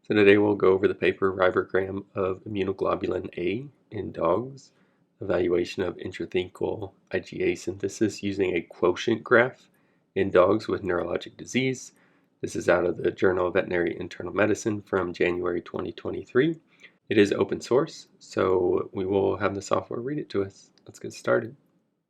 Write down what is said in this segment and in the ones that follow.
So today we'll go over the paper Reibergram of immunoglobulin A in dogs, evaluation of intrathecal IgA synthesis using a quotient graph in dogs with neurologic disease. This is out of the Journal of Veterinary Internal Medicine from January 2023. It is open source, so we will have the software read it to us. Let's get started.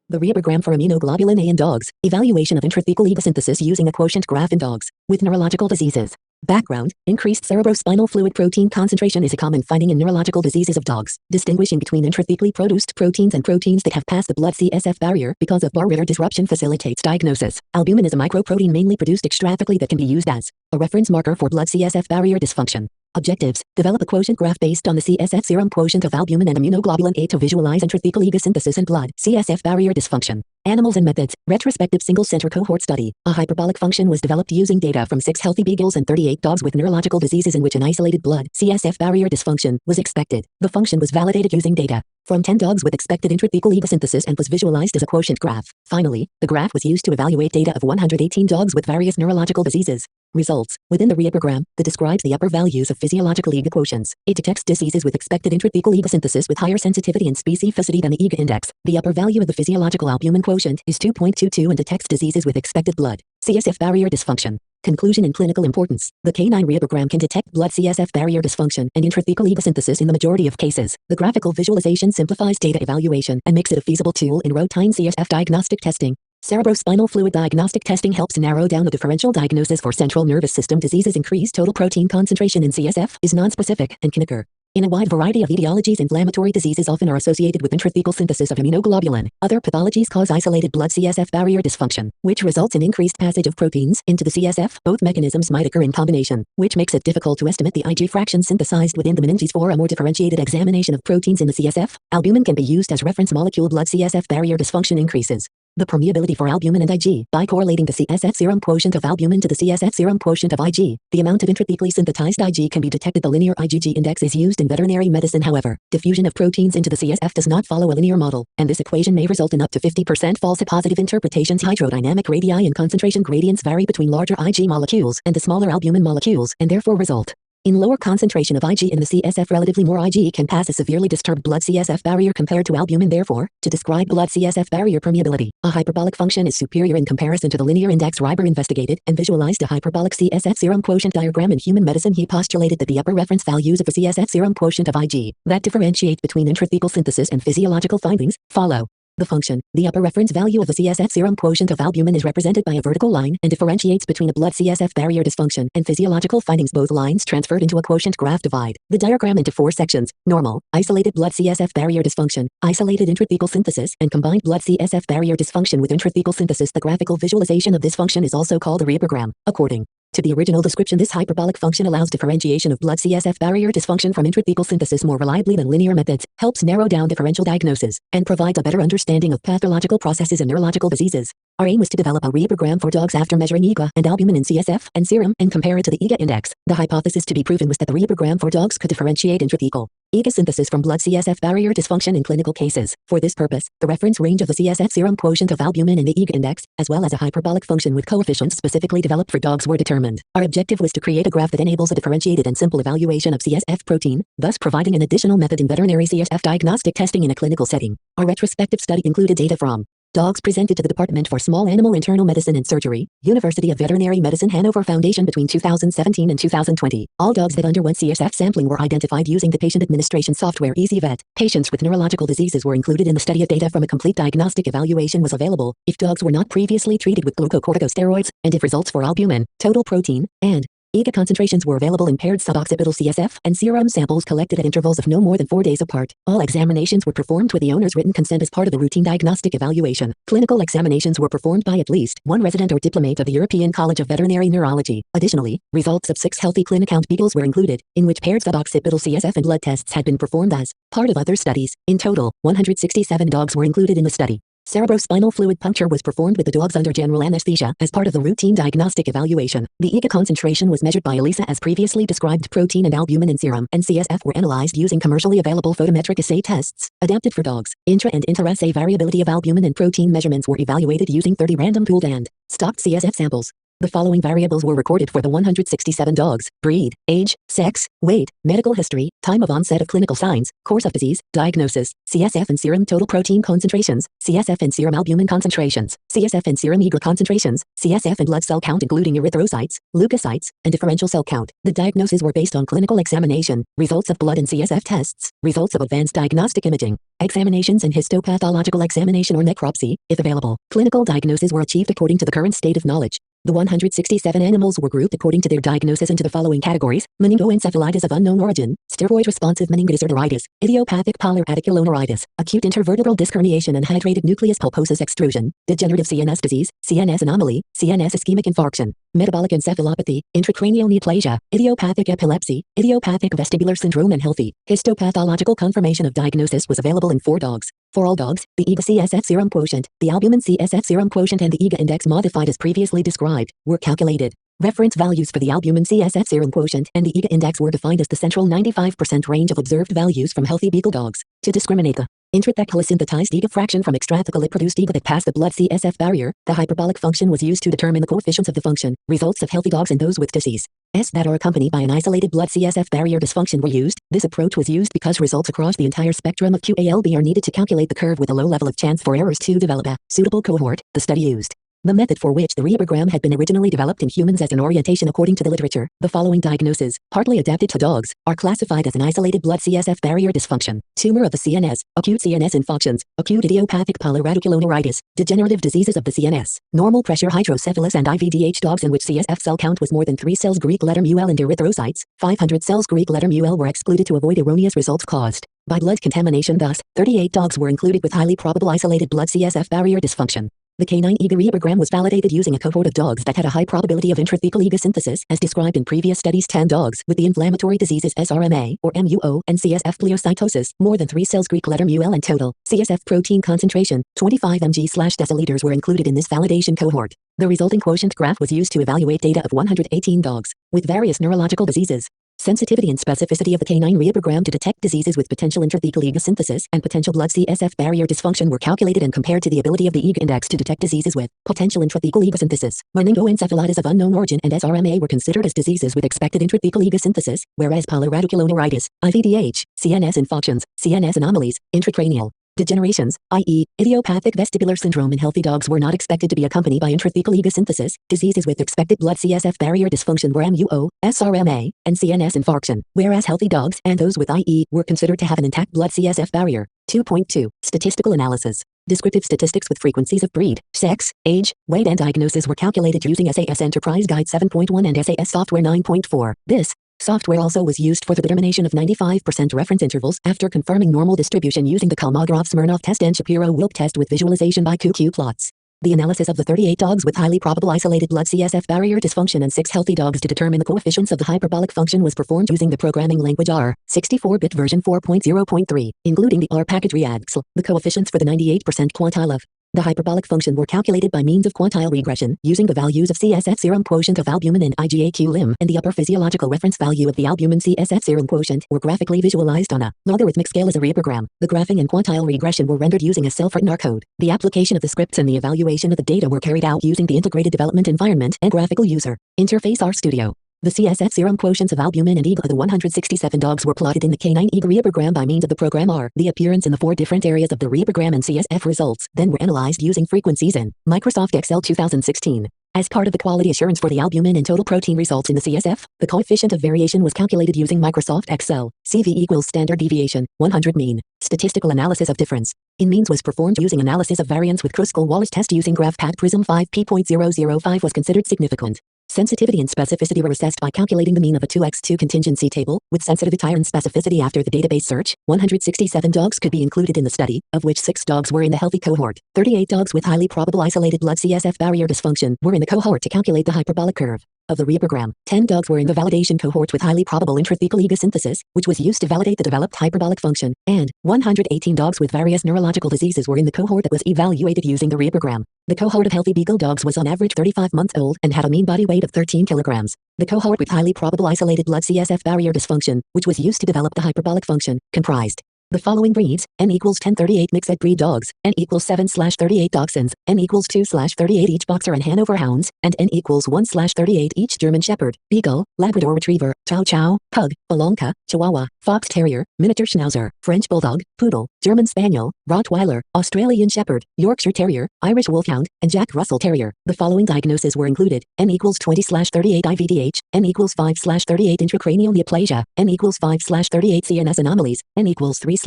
The Reibergram for immunoglobulin A in dogs, evaluation of intrathecal IgA synthesis using a quotient graph in dogs with neurological diseases. Background: increased cerebrospinal fluid protein concentration is a common finding in neurological diseases of dogs. Distinguishing between intrathecally produced proteins and proteins that have passed the blood-CSF barrier because of barrier disruption facilitates diagnosis. Albumin is a microprotein mainly produced extrathecally that can be used as a reference marker for blood-CSF barrier dysfunction. Objectives: develop a quotient graph based on the CSF serum quotient of albumin and immunoglobulin A to visualize intrathecal IgA synthesis and blood CSF barrier dysfunction. Animals and methods: retrospective single-center cohort study. A hyperbolic function was developed using data from 6 healthy beagles and 38 dogs with neurological diseases in which an isolated blood CSF barrier dysfunction was expected. The function was validated using data from 10 dogs with expected intrathecal IgA synthesis and was visualized as a quotient graph. Finally, the graph was used to evaluate data of 118 dogs with various neurological diseases. Results: within the Reibergram, that describes the upper values of physiological IgA quotients. It detects diseases with expected intrathecal IgA synthesis with higher sensitivity and specificity than the IgA index. The upper value of the physiological albumin quotient is 2.22 and detects diseases with expected blood CSF barrier dysfunction. Conclusion and clinical importance: the canine Reibergram can detect blood CSF barrier dysfunction and intrathecal IgA synthesis in the majority of cases. The graphical visualization simplifies data evaluation and makes it a feasible tool in routine CSF diagnostic testing. Cerebrospinal fluid diagnostic testing helps narrow down the differential diagnosis for central nervous system diseases. Increased total protein concentration in CSF is nonspecific and can occur in a wide variety of etiologies. Inflammatory diseases often are associated with intrathecal synthesis of immunoglobulin. Other pathologies cause isolated blood CSF barrier dysfunction, which results in increased passage of proteins into the CSF. Both mechanisms might occur in combination, which makes it difficult to estimate the Ig fraction synthesized within the meninges. For a more differentiated examination of proteins in the CSF, albumin can be used as reference molecule. Blood CSF barrier dysfunction increases the permeability for albumin and Ig by correlating the CSF serum quotient of albumin to the CSF serum quotient of Ig. The amount of intrathecally synthesized Ig can be detected. The linear IgG index is used in veterinary medicine. However, diffusion of proteins into the CSF does not follow a linear model, and this equation may result in up to 50% false positive interpretations. Hydrodynamic radii and concentration gradients vary between larger Ig molecules and the smaller albumin molecules, and therefore result in lower concentration of Ig in the CSF. Relatively more Ig can pass a severely disturbed blood CSF barrier compared to albumin. Therefore, to describe blood CSF barrier permeability, a hyperbolic function is superior in comparison to the linear index. Reiber investigated and visualized a hyperbolic CSF serum quotient diagram in human medicine. He postulated that the upper reference values of the CSF serum quotient of Ig that differentiate between intrathecal synthesis and physiological findings follow the function. The upper reference value of the CSF serum quotient of albumin is represented by a vertical line and differentiates between a blood CSF barrier dysfunction and physiological findings. Both lines transferred into a quotient graph divide the diagram into 4 sections: normal, isolated blood CSF barrier dysfunction, isolated intrathecal synthesis, and combined blood CSF barrier dysfunction with intrathecal synthesis. The graphical visualization of this function is also called a Reibergram. According to the original description, this hyperbolic function allows differentiation of blood CSF barrier dysfunction from intrathecal synthesis more reliably than linear methods, helps narrow down differential diagnosis, and provides a better understanding of pathological processes in neurological diseases. Our aim was to develop a Reibergram for dogs after measuring IgA and albumin in CSF and serum and compare it to the IgA index. The hypothesis to be proven was that the Reibergram for dogs could differentiate intrathecal IgA synthesis from blood CSF barrier dysfunction in clinical cases. For this purpose, the reference range of the CSF serum quotient of albumin and the IgA index, as well as a hyperbolic function with coefficients specifically developed for dogs, were determined. Our objective was to create a graph that enables a differentiated and simple evaluation of CSF protein, thus providing an additional method in veterinary CSF diagnostic testing in a clinical setting. Our retrospective study included data from dogs presented to the Department for Small Animal Internal Medicine and Surgery, University of Veterinary Medicine Hanover Foundation between 2017 and 2020. All dogs that underwent CSF sampling were identified using the patient administration software EasyVet. Patients with neurological diseases were included in the study. Data from a complete diagnostic evaluation was available if dogs were not previously treated with glucocorticosteroids, and if results for albumin, total protein, and IgA concentrations were available in paired suboccipital CSF and serum samples collected at intervals of no more than 4 days apart. All examinations were performed with the owner's written consent as part of the routine diagnostic evaluation. Clinical examinations were performed by at least one resident or diplomate of the European College of Veterinary Neurology. Additionally, results of 6 healthy clin-account beagles were included, in which paired suboccipital CSF and blood tests had been performed as part of other studies. In total, 167 dogs were included in the study. Cerebrospinal fluid puncture was performed with the dogs under general anesthesia as part of the routine diagnostic evaluation. The IgA concentration was measured by ELISA as previously described. Protein and albumin in serum and CSF were analyzed using commercially available photometric assay tests adapted for dogs. Intra and inter-assay variability of albumin and protein measurements were evaluated using 30 random pooled and stocked CSF samples. The following variables were recorded for the 167 dogs: breed, age, sex, weight, medical history, time of onset of clinical signs, course of disease, diagnosis, CSF and serum total protein concentrations, CSF and serum albumin concentrations, CSF and serum IgA concentrations, CSF and blood cell count including erythrocytes, leukocytes, and differential cell count. The diagnoses were based on clinical examination, results of blood and CSF tests, results of advanced diagnostic imaging, examinations and histopathological examination or necropsy, if available. Clinical diagnoses were achieved according to the current state of knowledge. The 167 animals were grouped according to their diagnosis into the following categories: meningoencephalitis of unknown origin, steroid-responsive meningitis arteritis, idiopathic pallor radiculoneuritis, acute intervertebral disc herniation and hydrated nucleus pulposus extrusion, degenerative CNS disease, CNS anomaly, CNS ischemic infarction, metabolic encephalopathy, intracranial neoplasia, idiopathic epilepsy, idiopathic vestibular syndrome and healthy. Histopathological confirmation of diagnosis was available in 4 dogs. For all dogs, the IgA CSF serum quotient, the albumin CSF serum quotient and the IgA index modified as previously described, were calculated. Reference values for the albumin CSF serum quotient and the IgA index were defined as the central 95% range of observed values from healthy beagle dogs. To discriminate the intrathecal synthesized IgA fraction from extrathecal produced IgA that passed the blood CSF barrier, the hyperbolic function was used to determine the coefficients of the function, results of healthy dogs and those with disease that are accompanied by an isolated blood CSF barrier dysfunction were used. This approach was used because results across the entire spectrum of QALB are needed to calculate the curve with a low level of chance for errors to develop a suitable cohort. The study used the method for which the Reibergram had been originally developed in humans as an orientation according to the literature. The following diagnoses, partly adapted to dogs, are classified as an isolated blood CSF barrier dysfunction, tumor of the CNS, acute CNS infarctions, acute idiopathic pallor radiculoneuritis, degenerative diseases of the CNS, normal pressure hydrocephalus and IVDH dogs in which CSF cell count was more than 3 cells Greek letter μL and erythrocytes, 500 cells Greek letter μL were excluded to avoid erroneous results caused by blood contamination. Thus, 38 dogs were included with highly probable isolated blood CSF barrier dysfunction. The canine IgA Reibergram was validated using a cohort of dogs that had a high probability of intrathecal IgA synthesis, as described in previous studies. 10 dogs with the inflammatory diseases SRMA or MUO and CSF pleocytosis, more than 3 cells Greek letter μL and total CSF protein concentration 25 mg/deciliters were included in this validation cohort. The resulting quotient graph was used to evaluate data of 118 dogs with various neurological diseases. Sensitivity and specificity of the canine Reibergram to detect diseases with potential intrathecal IgA synthesis and potential blood CSF barrier dysfunction were calculated and compared to the ability of the IgA index to detect diseases with potential intrathecal IgA synthesis. Meningoencephalitis of unknown origin and SRMA were considered as diseases with expected intrathecal IgA synthesis, whereas pallor radiculoneuritis, IVDH, CNS infarctions, CNS anomalies, intracranial degenerations, i.e., idiopathic vestibular syndrome in healthy dogs were not expected to be accompanied by intrathecal IgA synthesis. Diseases with expected blood CSF barrier dysfunction were MUO, SRMA, and CNS infarction, whereas healthy dogs and those with IE were considered to have an intact blood CSF barrier. 2.2. Statistical analysis. Descriptive statistics with frequencies of breed, sex, age, weight and diagnosis were calculated using SAS Enterprise Guide 7.1 and SAS Software 9.4. This software also was used for the determination of 95% reference intervals after confirming normal distribution using the Kolmogorov-Smirnov test and Shapiro-Wilk test with visualization by QQ plots. The analysis of the 38 dogs with highly probable isolated blood CSF barrier dysfunction and 6 healthy dogs to determine the coefficients of the hyperbolic function was performed using the programming language R, 64-bit version 4.0.3, including the R package reaxl. The coefficients for the 98% quantile of the hyperbolic function were calculated by means of quantile regression, using the values of CSF serum quotient of albumin and IgA-Q-lim, and the upper physiological reference value of the albumin CSF serum quotient were graphically visualized on a logarithmic scale as a Reibergram. The graphing and quantile regression were rendered using a self-written R code. The application of the scripts and the evaluation of the data were carried out using the integrated development environment and graphical user interface RStudio. The CSF serum quotients of albumin and IgA of the 167 dogs were plotted in the canine IgA Reibergram by means of the program R. The appearance in the 4 different areas of the Reibergram and CSF results then were analyzed using frequencies in Microsoft Excel 2016. As part of the quality assurance for the albumin and total protein results in the CSF, the coefficient of variation was calculated using Microsoft Excel. CV equals standard deviation, 100 mean. Statistical analysis of difference in means was performed using analysis of variance with Kruskal-Wallis test using GraphPad Prism 5P.005 was considered significant. Sensitivity and specificity were assessed by calculating the mean of a 2x2 contingency table, with sensitivity and specificity after the database search. 167 dogs could be included in the study, of which 6 dogs were in the healthy cohort. 38 dogs with highly probable isolated blood CSF barrier dysfunction were in the cohort to calculate the hyperbolic curve of the Reibergram. 10 dogs were in the validation cohort with highly probable intrathecal IgA synthesis, which was used to validate the developed hyperbolic function, and 118 dogs with various neurological diseases were in the cohort that was evaluated using the Reibergram. The cohort of healthy beagle dogs was on average 35 months old and had a mean body weight of 13 kilograms. The cohort with highly probable isolated blood CSF barrier dysfunction, which was used to develop the hyperbolic function, comprised The following breeds: N equals 1038 mixed breed dogs, N equals 7/38 dachshunds, N equals 2/38 each boxer and Hanover hounds, and N equals 1/38 each German Shepherd, Beagle, Labrador Retriever, Chow Chow, Pug, Balonka, Chihuahua, Fox Terrier, Miniature Schnauzer, French Bulldog, Poodle, German Spaniel, Rottweiler, Australian Shepherd, Yorkshire Terrier, Irish Wolfhound, and Jack Russell Terrier. The following diagnoses were included: N equals 20/38 IVDH, N equals 5/38 intracranial neoplasia, N equals 5/38 CNS anomalies, N equals 3/38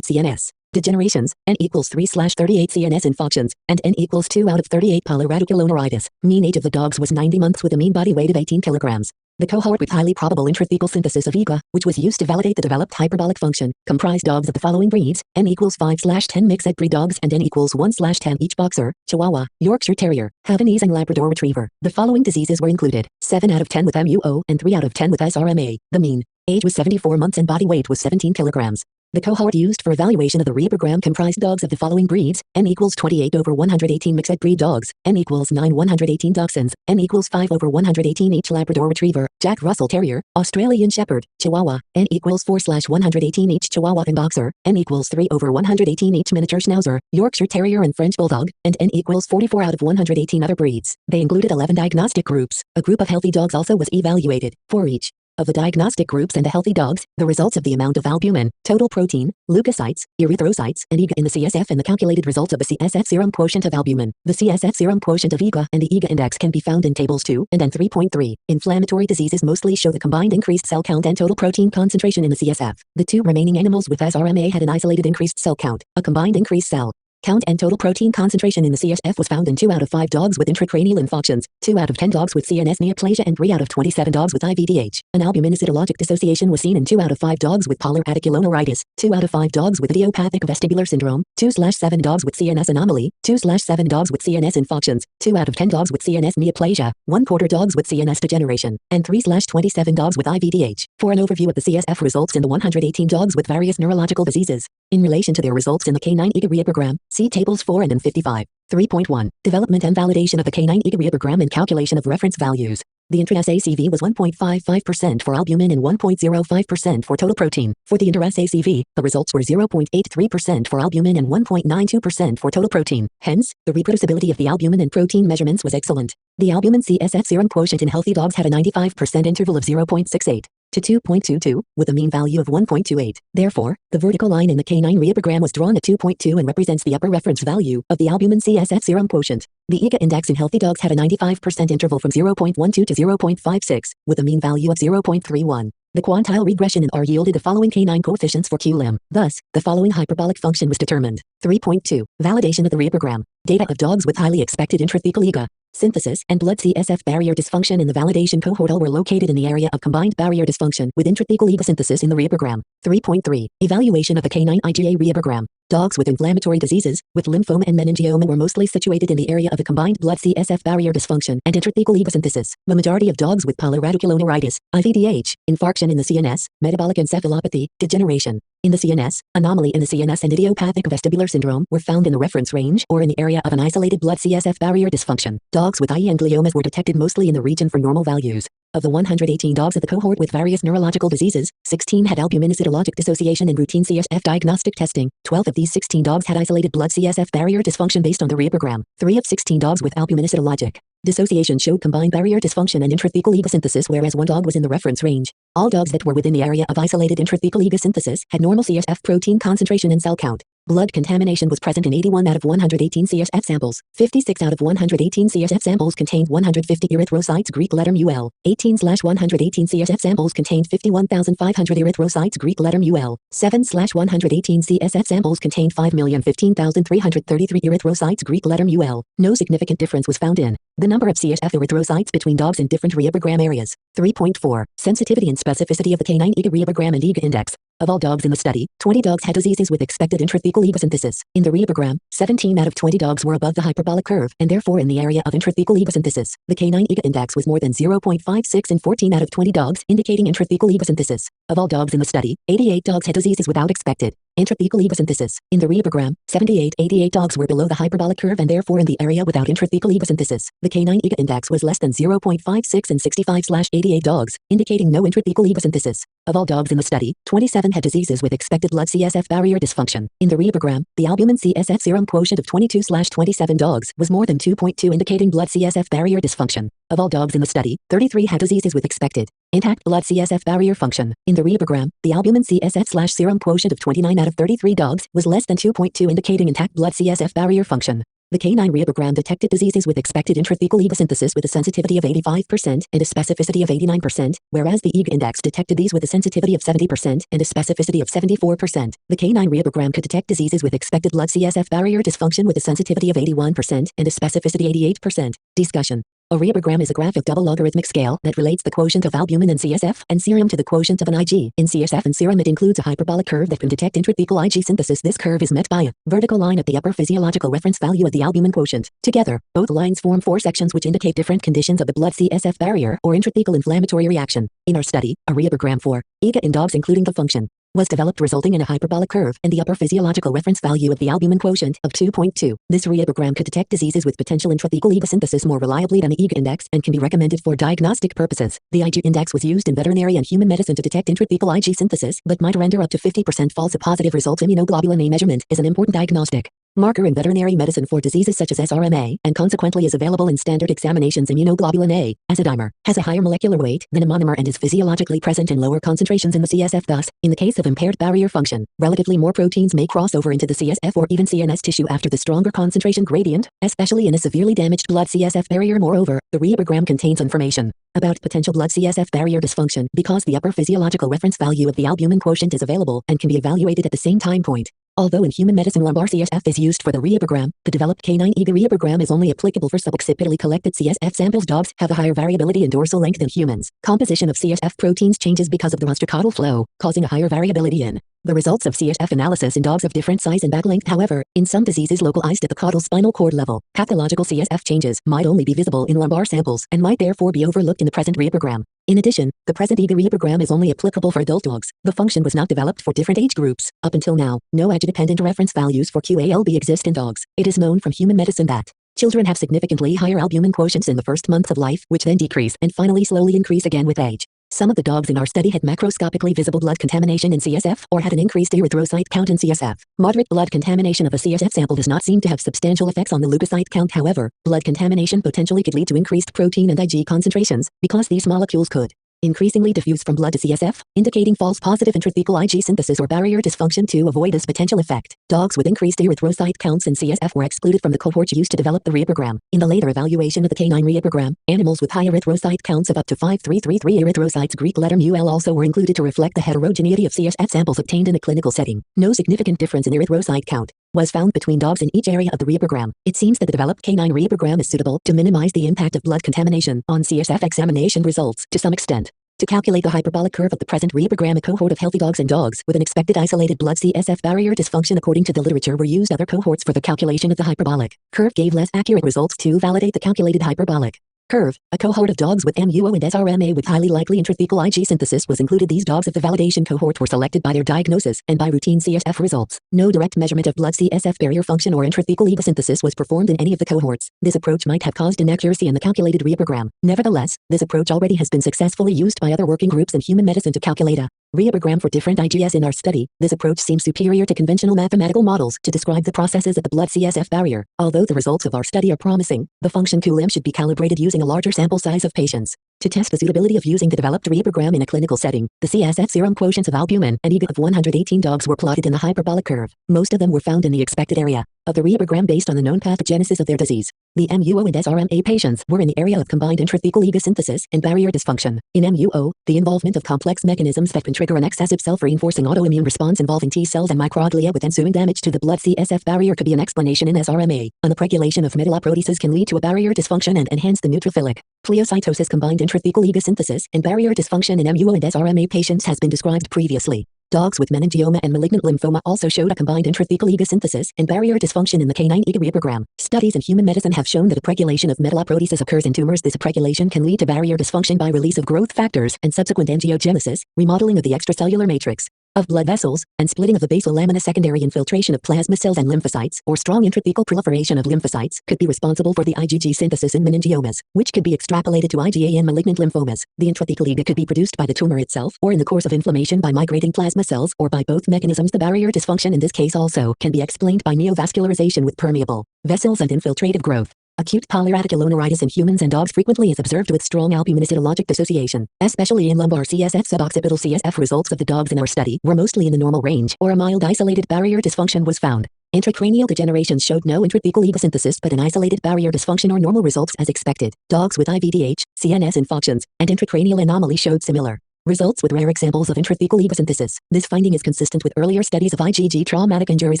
CNS degenerations, N equals 3/38 CNS infarctions, and N equals 2 out of 38 polyradiculoneuritis. Mean age of the dogs was 90 months with a mean body weight of 18 kilograms. The cohort with highly probable intrathecal synthesis of IgA, which was used to validate the developed hyperbolic function, comprised dogs of the following breeds: N equals 5/10 mixed breed dogs and N equals 1/10 each boxer, Chihuahua, Yorkshire Terrier, Havanese and Labrador Retriever. The following diseases were included: 7 out of 10 with MUO and 3 out of 10 with SRMA. The mean age was 74 months and body weight was 17 kilograms. The cohort used for evaluation of the Reibergram comprised dogs of the following breeds: N equals 28/118 mixed breed dogs, N equals 9/118 dachshunds, N equals 5/118 each Labrador Retriever, Jack Russell Terrier, Australian Shepherd, Chihuahua, N equals 4/118 each Chihuahua and Boxer, N equals 3/118 each Miniature Schnauzer, Yorkshire Terrier and French Bulldog, and N equals 44 out of 118 other breeds. They included 11 diagnostic groups. A group of healthy dogs also was evaluated. For each of the diagnostic groups and the healthy dogs, the results of the amount of albumin, total protein, leukocytes, erythrocytes, and IgA in the CSF and the calculated result of the CSF serum quotient of albumin, the CSF serum quotient of IgA, and the IgA index can be found in tables 2 and N 3.3. Inflammatory diseases mostly show the combined increased cell count and total protein concentration in the CSF. The two remaining animals with SRMA had an isolated increased cell count, a combined increased cell count and total protein concentration in the CSF was found in 2 out of 5 dogs with intracranial infarctions, 2 out of 10 dogs with CNS neoplasia and 3 out of 27 dogs with IVDH. An albumin cytologic dissociation was seen in 2 out of 5 dogs with polyradiculoneuritis, 2 out of 5 dogs with idiopathic vestibular syndrome, 2/7 dogs with CNS anomaly, 2/7 dogs with CNS infarctions, 2 out of 10 dogs with CNS neoplasia, 1/4 dogs with CNS degeneration, and 3/27 dogs with IVDH. For an overview of the CSF results in the 118 dogs with various neurological diseases, in relation to their results in the canine IgA Reibergram, see tables 4 and N55. 3.1. Development and validation of the canine IgA Reibergram and calculation of reference values. The intra-SACV was 1.55% for albumin and 1.05% for total protein. For the inter-SACV, the results were 0.83% for albumin and 1.92% for total protein. Hence, the reproducibility of the albumin and protein measurements was excellent. The albumin CSF serum quotient in healthy dogs had a 95% interval of 0.68 to 2.22, with a mean value of 1.28. Therefore, the vertical line in the canine Reibergram was drawn at 2.2 and represents the upper reference value of the albumin CSF serum quotient. The IgA index in healthy dogs had a 95% interval from 0.12 to 0.56, with a mean value of 0.31. The quantile regression in R yielded the following canine coefficients for QLIM. Thus, the following hyperbolic function was determined. 3.2. Validation of the Reibergram. Data of dogs with highly expected intrathecal IgA synthesis and blood CSF barrier dysfunction in the validation cohort all were located in the area of combined barrier dysfunction with intrathecal IgA synthesis in the Reibergram. 3.3. Evaluation of the canine IgA Reibergram. Dogs with inflammatory diseases, with lymphoma and meningioma were mostly situated in the area of a combined blood CSF barrier dysfunction and intrathecal IgA synthesis. The majority of dogs with polyradiculoneuritis, IVDH, infarction in the CNS, metabolic encephalopathy, degeneration in the CNS, anomaly in the CNS and idiopathic vestibular syndrome were found in the reference range or in the area of an isolated blood CSF barrier dysfunction. Dogs with IE and gliomas were detected mostly in the region for normal values. Of the 118 dogs of the cohort with various neurological diseases, 16 had albumin cytologic dissociation in routine CSF diagnostic testing. 12 of these 16 dogs had isolated blood CSF barrier dysfunction based on the Reibergram. 3 of 16 dogs with albumin cytologic dissociation showed combined barrier dysfunction and intrathecal IgA synthesis, whereas 1 dog was in the reference range. All dogs that were within the area of isolated intrathecal IgA synthesis had normal CSF protein concentration and cell count. Blood contamination was present in 81 out of 118 CSF samples. 56 out of 118 CSF samples contained 150 erythrocytes Greek letter MUL. 18/118 CSF samples contained 51,500 erythrocytes Greek letter MUL. 7/118 CSF samples contained 5,015,333 erythrocytes Greek letter MUL. No significant difference was found in the number of CSF erythrocytes between dogs in different Reibergram areas. 3.4. Sensitivity and specificity of the canine IgA Reibergram and IgA index. Of all dogs in the study, 20 dogs had diseases with expected intrathecal IgA synthesis. In the Reibergram, 17 out of 20 dogs were above the hyperbolic curve and therefore in the area of intrathecal IgA synthesis. The canine IgA index was more than 0.56 in 14 out of 20 dogs, indicating intrathecal IgA synthesis. Of all dogs in the study, 88 dogs had diseases without expected Intrathecal egosynthesis. In the Reibergram, 78-88 dogs were below the hyperbolic curve and therefore in the area without intrathecal egosynthesis. The canine ego index was less than 0.56 in 65/88 dogs, indicating no intrathecal egosynthesis. Of all dogs in the study, 27 had diseases with expected blood CSF barrier dysfunction. In the Reibergram, the albumin CSF serum quotient of 22/27 dogs was more than 2.2, indicating blood CSF barrier dysfunction. Of all dogs in the study, 33 had diseases with expected intact blood CSF barrier function. In the Reibergram, the albumin CSF/serum quotient of 29 out of 33 dogs was less than 2.2, indicating intact blood CSF barrier function. The canine Reibergram detected diseases with expected intrathecal egosynthesis with a sensitivity of 85% and a specificity of 89%, whereas the ego index detected these with a sensitivity of 70% and a specificity of 74%. The canine Reibergram could detect diseases with expected blood CSF barrier dysfunction with a sensitivity of 81% and a specificity 88%. Discussion. A Reibergram is a graph of double logarithmic scale that relates the quotient of albumin in CSF and serum to the quotient of an Ig. In CSF and serum, it includes a hyperbolic curve that can detect intrathecal Ig synthesis. This curve is met by a vertical line at the upper physiological reference value of the albumin quotient. Together, both lines form four sections which indicate different conditions of the blood CSF barrier or intrathecal inflammatory reaction. In our study, a Reibergram for IgA in dogs including the function was developed, resulting in a hyperbolic curve and the upper physiological reference value of the albumin quotient of 2.2. This Reibergram could detect diseases with potential intrathecal egosynthesis more reliably than the ego index and can be recommended for diagnostic purposes. The Ig index was used in veterinary and human medicine to detect intrathecal Ig synthesis, but might render up to 50% false positive results. Immunoglobulin A measurement is an important diagnostic marker in veterinary medicine for diseases such as SRMA, and consequently is available in standard examinations. Immunoglobulin A, as a dimer, has a higher molecular weight than a monomer and is physiologically present in lower concentrations in the CSF. Thus, in the case of impaired barrier function, relatively more proteins may cross over into the CSF or even CNS tissue after the stronger concentration gradient, especially in a severely damaged blood CSF barrier. Moreover, the Reibergram contains information about potential blood CSF barrier dysfunction because the upper physiological reference value of the albumin quotient is available and can be evaluated at the same time point. Although in human medicine lumbar CSF is used for the Reibergram, the developed canine ego Reibergram is only applicable for suboccipitally collected CSF samples. Dogs have a higher variability in dorsal length than humans. Composition of CSF proteins changes because of the rostrocaudal flow, causing a higher variability in the results of CSF analysis in dogs of different size and back length. However, in some diseases localized at the caudal spinal cord level, pathological CSF changes might only be visible in lumbar samples and might therefore be overlooked in the present Reibergram. In addition, the present ego Reibergram is only applicable for adult dogs. The function was not developed for different age groups. Up until now, no age-dependent reference values for QALB exist in dogs. It is known from human medicine that children have significantly higher albumin quotients in the first months of life, which then decrease and finally slowly increase again with age. Some of the dogs in our study had macroscopically visible blood contamination in CSF or had an increased erythrocyte count in CSF. Moderate blood contamination of a CSF sample does not seem to have substantial effects on the leukocyte count. However, blood contamination potentially could lead to increased protein and Ig concentrations because these molecules could increasingly diffuse from blood to CSF, indicating false positive intrathecal Ig synthesis or barrier dysfunction. To avoid this potential effect, dogs with increased erythrocyte counts in CSF were excluded from the cohort used to develop the Reibergram. In the later evaluation of the canine Reibergram, animals with high erythrocyte counts of up to 5333 erythrocytes Greek letter μL also were included to reflect the heterogeneity of CSF samples obtained in a clinical setting. No significant difference in erythrocyte count was found between dogs in each area of the Reibergram. It seems that the developed canine Reibergram is suitable to minimize the impact of blood contamination on CSF examination results to some extent. To calculate the hyperbolic curve of the present Reibergram, a cohort of healthy dogs and dogs with an expected isolated blood CSF barrier dysfunction according to the literature were used. Other cohorts for the calculation of the hyperbolic curve gave less accurate results. To validate the calculated hyperbolic curve, a cohort of dogs with MUO and SRMA with highly likely intrathecal Ig synthesis was included. These dogs of the validation cohort were selected by their diagnosis and by routine CSF results. No direct measurement of blood CSF barrier function or intrathecal egosynthesis was performed in any of the cohorts. This approach might have caused inaccuracy in the calculated Reibergram. Nevertheless, this approach already has been successfully used by other working groups in human medicine to calculate a Reibergram for different IGS. In our study, this approach seems superior to conventional mathematical models to describe the processes at the blood CSF barrier. Although the results of our study are promising, the function QLM should be calibrated using a larger sample size of patients. To test the suitability of using the developed Reibergram in a clinical setting, the CSF serum quotients of albumin and IgA of 118 dogs were plotted in the hyperbolic curve. Most of them were found in the expected area of the Reibergram based on the known pathogenesis of their disease. The MUO and SRMA patients were in the area of combined intrathecal egosynthesis and barrier dysfunction. In MUO, the involvement of complex mechanisms that can trigger an excessive self-reinforcing autoimmune response involving T cells and microglia with ensuing damage to the blood CSF barrier could be an explanation. In SRMA, an upregulation of metalloproteases can lead to a barrier dysfunction and enhance the neutrophilic pleocytosis. Combined intrathecal egosynthesis and barrier dysfunction in MUO and SRMA patients has been described previously. Dogs with meningioma and malignant lymphoma also showed a combined intrathecal egosynthesis and barrier dysfunction in the canine Reibergram. Studies in human medicine have shown that upregulation of metalloproteases occurs in tumors. This upregulation can lead to barrier dysfunction by release of growth factors and subsequent angiogenesis, remodeling of the extracellular matrix. of blood vessels, and splitting of the basal lamina. Secondary infiltration of plasma cells and lymphocytes, or strong intrathecal proliferation of lymphocytes, could be responsible for the IgG synthesis in meningiomas, which could be extrapolated to IgA in malignant lymphomas. The intrathecal IgA could be produced by the tumor itself, or in the course of inflammation by migrating plasma cells, or by both mechanisms. The barrier dysfunction in this case also can be explained by neovascularization with permeable vessels and infiltrative growth. Acute polyradiculoneuritis in humans and dogs frequently is observed with strong albumin-cytologic dissociation, especially in lumbar CSF. Suboccipital CSF results of the dogs in our study were mostly in the normal range, or a mild isolated barrier dysfunction was found. Intracranial degeneration showed no intrathecal IgA synthesis but an isolated barrier dysfunction or normal results as expected. Dogs with IVDH, CNS infunctions, and intracranial anomaly showed similar results with rare examples of intrathecal IgA synthesis. This finding is consistent with earlier studies of IgG. Traumatic injuries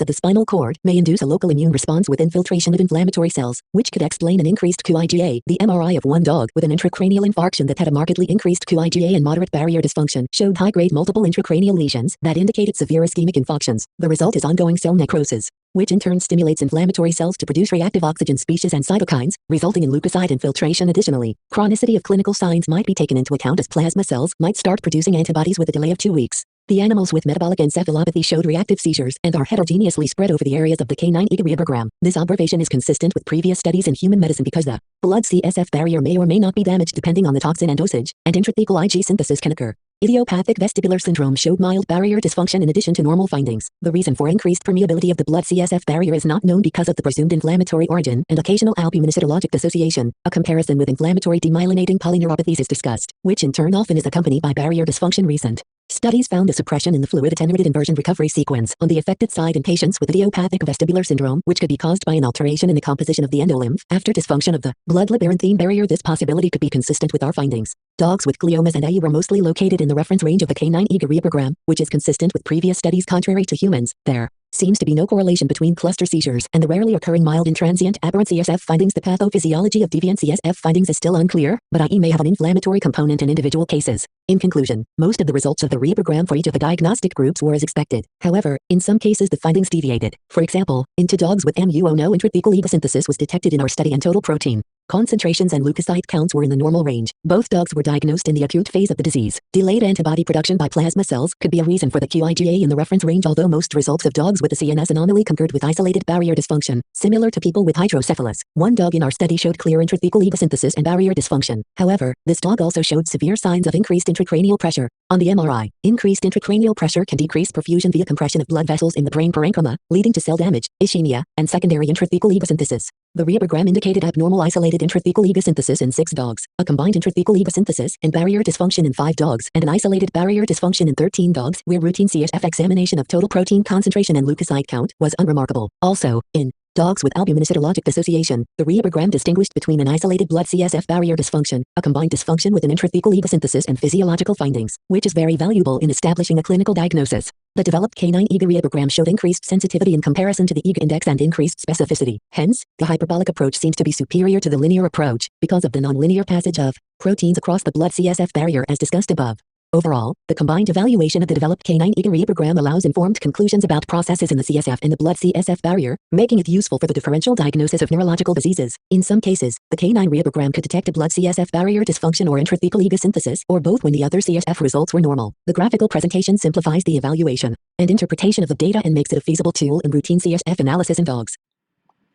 of the spinal cord may induce a local immune response with infiltration of inflammatory cells, which could explain an increased QIGA. The MRI of one dog with an intracranial infarction that had a markedly increased QIGA and moderate barrier dysfunction showed high-grade multiple intracranial lesions that indicated severe ischemic infarctions. The result is ongoing cell necrosis, which in turn stimulates inflammatory cells to produce reactive oxygen species and cytokines, resulting in leukocyte infiltration. Additionally, chronicity of clinical signs might be taken into account as plasma cells might start producing antibodies with a delay of 2 weeks. The animals with metabolic encephalopathy showed reactive seizures and are heterogeneously spread over the areas of the canine IgA Reibergram. This observation is consistent with previous studies in human medicine because the blood CSF barrier may or may not be damaged depending on the toxin and dosage, and intrathecal Ig synthesis can occur. Idiopathic vestibular syndrome showed mild barrier dysfunction in addition to normal findings. The reason for increased permeability of the blood CSF barrier is not known because of the presumed inflammatory origin and occasional albumin-cytologic dissociation. A comparison with inflammatory demyelinating polyneuropathies is discussed, which in turn often is accompanied by barrier dysfunction. Recent studies found a suppression in the fluid attenuated inversion recovery sequence on the affected side in patients with idiopathic vestibular syndrome, which could be caused by an alteration in the composition of the endolymph after dysfunction of the blood labyrinthine barrier. This possibility could be consistent with our findings. Dogs with gliomas and IE were mostly located in the reference range of the canine IgA Reibergram, which is consistent with previous studies. Contrary to humans, there seems to be no correlation between cluster seizures and the rarely occurring mild intransient aberrant CSF findings. The pathophysiology of deviant CSF findings is still unclear, but IE may have an inflammatory component in individual cases. In conclusion, most of the results of the Reibergram for each of the diagnostic groups were as expected. However, in some cases the findings deviated. For example, in 2 dogs with MUO, no intrathecal IgA synthesis was detected in our study and total protein concentrations and leukocyte counts were in the normal range. Both dogs were diagnosed in the acute phase of the disease. Delayed antibody production by plasma cells could be a reason for the QIGA in the reference range, although most results of dogs with the CNS anomaly concurred with isolated barrier dysfunction, similar to people with hydrocephalus. One dog in our study showed clear intrathecal IgA synthesis and barrier dysfunction. However, this dog also showed severe signs of increased intracranial pressure. On the MRI, increased intracranial pressure can decrease perfusion via compression of blood vessels in the brain parenchyma, leading to cell damage, ischemia, and secondary intrathecal IgA synthesis. The Reibergram indicated abnormal isolated intrathecal IgA synthesis in 6 dogs, a combined intrathecal IgA synthesis and barrier dysfunction in 5 dogs, and an isolated barrier dysfunction in 13 dogs, where routine CSF examination of total protein concentration and leukocyte count was unremarkable. Also, in dogs with albumin-cytologic dissociation, the Reibergram distinguished between an isolated blood CSF barrier dysfunction, a combined dysfunction with an intrathecal IgA synthesis, and physiological findings, which is very valuable in establishing a clinical diagnosis. The developed canine IgA Reibergram showed increased sensitivity in comparison to the IgA index and increased specificity. Hence, the hyperbolic approach seems to be superior to the linear approach because of the nonlinear passage of proteins across the blood CSF barrier as discussed above. Overall, the combined evaluation of the developed canine IgA Reibergram allows informed conclusions about processes in the CSF and the blood CSF barrier, making it useful for the differential diagnosis of neurological diseases. In some cases, the canine Reibergram could detect a blood CSF barrier dysfunction or intrathecal IgA synthesis, or both when the other CSF results were normal. The graphical presentation simplifies the evaluation and interpretation of the data and makes it a feasible tool in routine CSF analysis in dogs.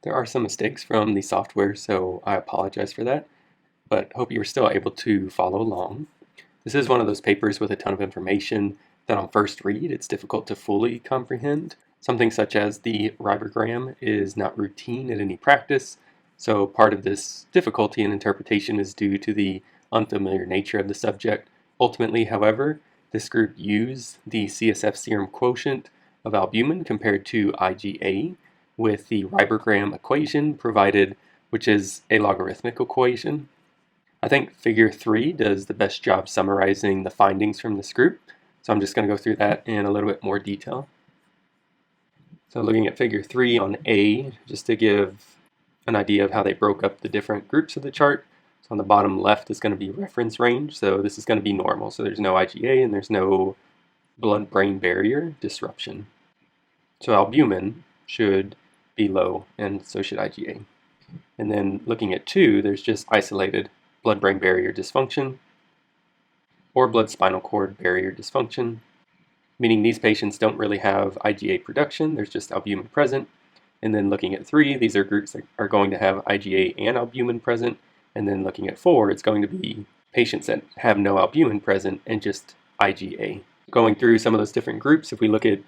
There are some mistakes from the software, so I apologize for that, but hope you're still able to follow along. This is one of those papers with a ton of information that on first read it's difficult to fully comprehend. Something such as the Reibergram is not routine in any practice, so part of this difficulty in interpretation is due to the unfamiliar nature of the subject. Ultimately, however, this group used the CSF serum quotient of albumin compared to IgA with the Reibergram equation provided, which is a logarithmic equation. I think figure 3 does the best job summarizing the findings from this group, so I'm just going to go through that in a little bit more detail. So looking at figure 3 on A, just to give an idea of how they broke up the different groups of the chart. So on the bottom left is going to be reference range, so this is going to be normal, so there's no IgA and there's no blood-brain barrier disruption. So albumin should be low, and so should IgA. And then looking at 2, there's just isolated blood-brain barrier dysfunction or blood-spinal cord barrier dysfunction. meaning these patients don't really have IgA production, there's just albumin present. And then looking at 3, these are groups that are going to have IgA and albumin present. And then looking at 4, it's going to be patients that have no albumin present and just IgA. Going through some of those different groups, if we look at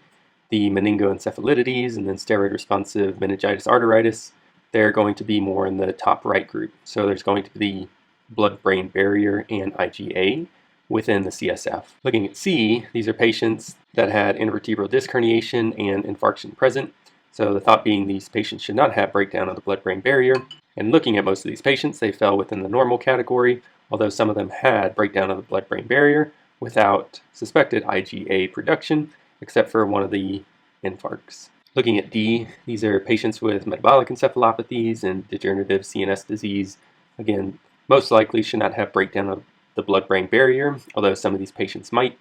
the meningoencephalitis and then steroid-responsive meningitis arteritis, they're going to be more in the top right group. So there's going to be blood-brain barrier and IgA within the CSF. Looking at C, these are patients that had intervertebral disc herniation and infarction present. So the thought being these patients should not have breakdown of the blood-brain barrier. And looking at most of these patients, they fell within the normal category, although some of them had breakdown of the blood-brain barrier without suspected IgA production, except for one of the infarcts. Looking at D, these are patients with metabolic encephalopathies and degenerative CNS disease. Again, most likely should not have breakdown of the blood-brain barrier, although some of these patients might.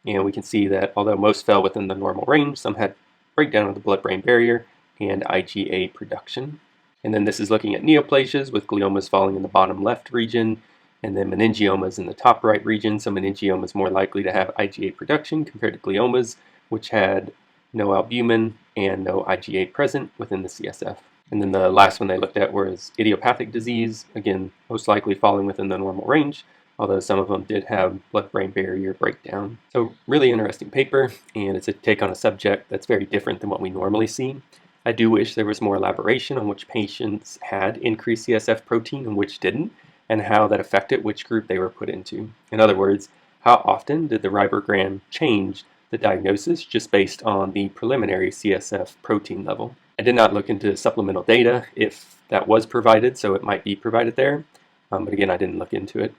And we can see that although most fell within the normal range, some had breakdown of the blood-brain barrier and IgA production. And then this is looking at neoplasias with gliomas falling in the bottom left region, and then meningiomas in the top right region. So meningiomas more likely to have IgA production compared to gliomas, which had no albumin and no IgA present within the CSF. And then the last one they looked at was idiopathic disease, again, most likely falling within the normal range, although some of them did have blood-brain barrier breakdown. So really interesting paper, and it's a take on a subject that's very different than what we normally see. I do wish there was more elaboration on which patients had increased CSF protein and which didn't, and how that affected which group they were put into. In other words, how often did the Reibergram change the diagnosis just based on the preliminary CSF protein level? I did not look into supplemental data if that was provided, so it might be provided there, but again, I didn't look into it.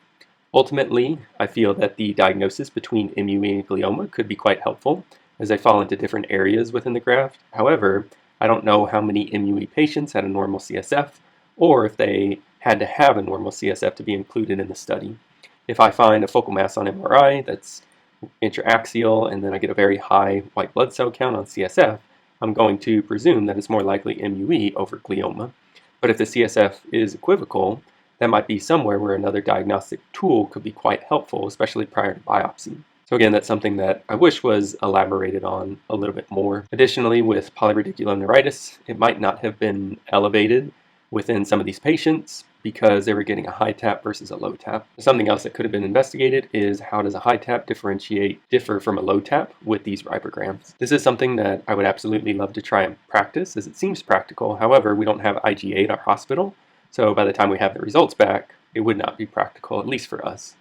Ultimately, I feel that the diagnosis between MUE and glioma could be quite helpful, as they fall into different areas within the graft. However, I don't know how many MUE patients had a normal CSF, or if they had to have a normal CSF to be included in the study. If I find a focal mass on MRI that's intraaxial, and then I get a very high white blood cell count on CSF, I'm going to presume that it's more likely MUE over glioma. But if the CSF is equivocal, that might be somewhere where another diagnostic tool could be quite helpful, especially prior to biopsy. So again, that's something that I wish was elaborated on a little bit more. Additionally, with polyradiculoneuritis, it might not have been elevated within some of these patients because they were getting a high tap versus a low tap. Something else that could have been investigated is how does a high tap differ from a low tap with these Reibergrams. This is something that I would absolutely love to try and practice, as it seems practical. However, we don't have IgA at our hospital, so by the time we have the results back, it would not be practical, at least for us.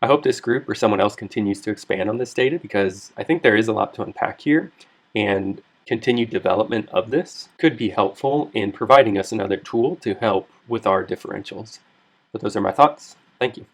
I hope this group or someone else continues to expand on this data, because I think there is a lot to unpack here, and continued development of this could be helpful in providing us another tool to help with our differentials. But those are my thoughts. Thank you.